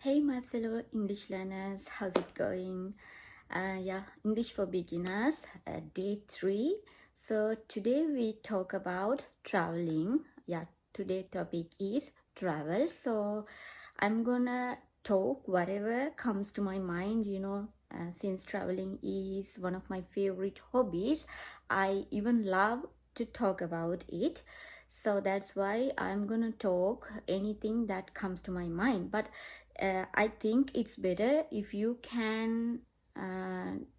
Hey, my fellow English learners, how's it going? English for beginners, day 3. So today we talk about traveling. Today topic is travel. So I'm gonna talk whatever comes to my mind, since traveling is one of my favorite hobbies. I even love to talk about it. So that's why I'm gonna talk anything that comes to my mind. But I think it's better if you can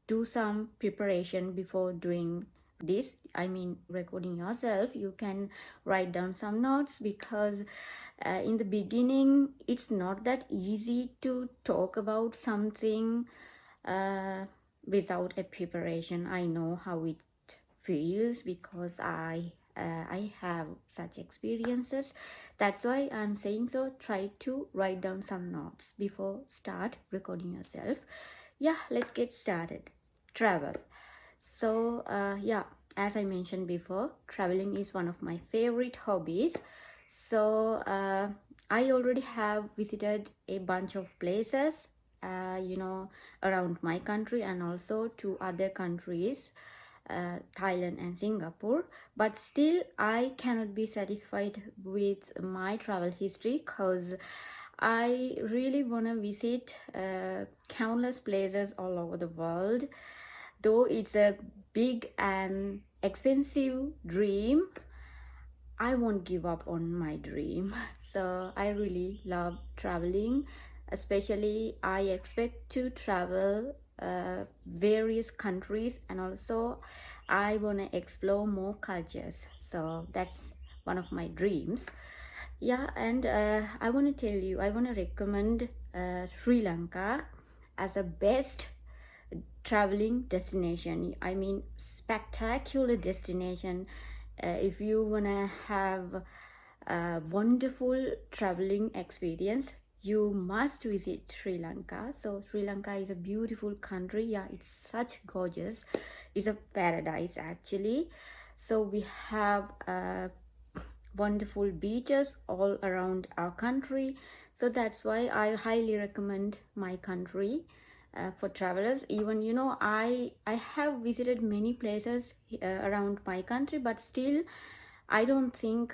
do some preparation before doing this. I mean, recording yourself. You can write down some notes because in the beginning, it's not that easy to talk about something without a preparation. I know how it feels because I have such experiences. That's why I'm saying so. Try to write down some notes before start recording yourself. Let's get started. Travel. So as I mentioned before, traveling is one of my favorite hobbies. So I already have visited a bunch of places around my country and also to other countries, Thailand and Singapore, but still I cannot be satisfied with my travel history because I really want to visit countless places all over the world. Though it's a big and expensive dream, I won't give up on my dream. So I really love traveling, especially I expect to travel various countries, and also I want to explore more cultures. So that's one of my dreams. And I want to tell you, I want to recommend Sri Lanka as a best traveling destination. I mean, spectacular destination. If you wanna have a wonderful traveling experience, you must visit Sri Lanka. So Sri Lanka is a beautiful country. It's such gorgeous. It's a paradise actually. So we have wonderful beaches all around our country. So that's why I highly recommend my country for travelers. Even I have visited many places around my country, but still I don't think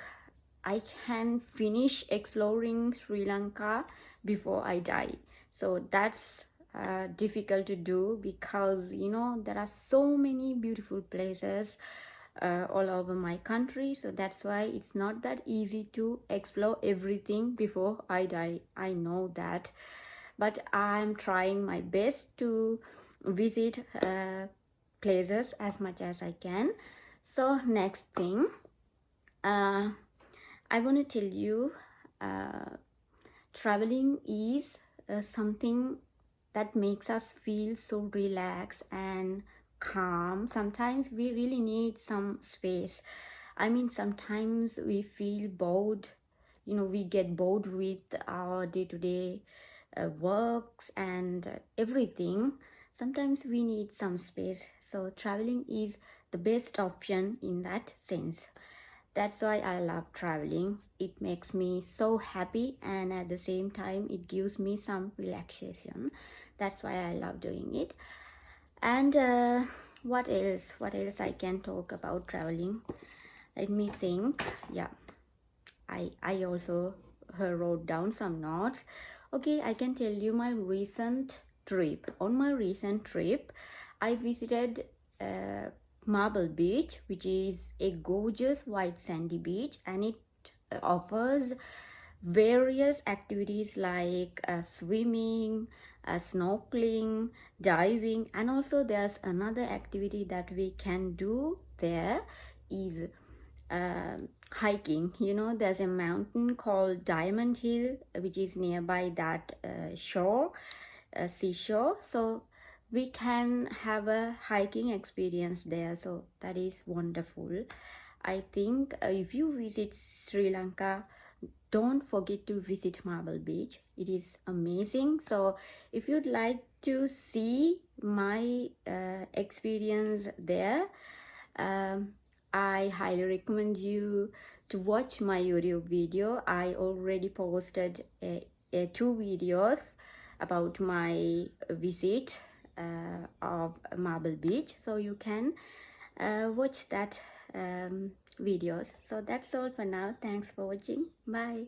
I can finish exploring Sri Lanka before I die. So that's difficult to do because there are so many beautiful places all over my country. So that's why it's not that easy to explore everything before I die. I know that, but I'm trying my best to visit places as much as I can. So next thing, I want to tell you, traveling is something that makes us feel so relaxed and calm. Sometimes we really need some space. I mean, sometimes we feel bored. We get bored with our day-to-day works and everything. Sometimes we need some space. So traveling is the best option in that sense. That's why I love traveling. It makes me so happy, and at the same time it gives me some relaxation. That's why I love doing it. And what else I can talk about traveling? Let me think. I also wrote down some notes. Okay, I can tell you my recent trip. On my recent trip, I visited Marble Beach, which is a gorgeous white sandy beach, and it offers various activities like swimming, snorkeling, diving, and also there's another activity that we can do there is hiking. There's a mountain called Diamond Hill which is nearby that seashore. So we can have a hiking experience there. So that is wonderful. I think if you visit Sri Lanka, don't forget to visit Marble Beach. It is amazing. So if you'd like to see my experience there, I highly recommend you to watch my YouTube video. I already posted 2 videos about my visit of Marble Beach, so you can watch that videos. So that's all for now. Thanks for watching. Bye.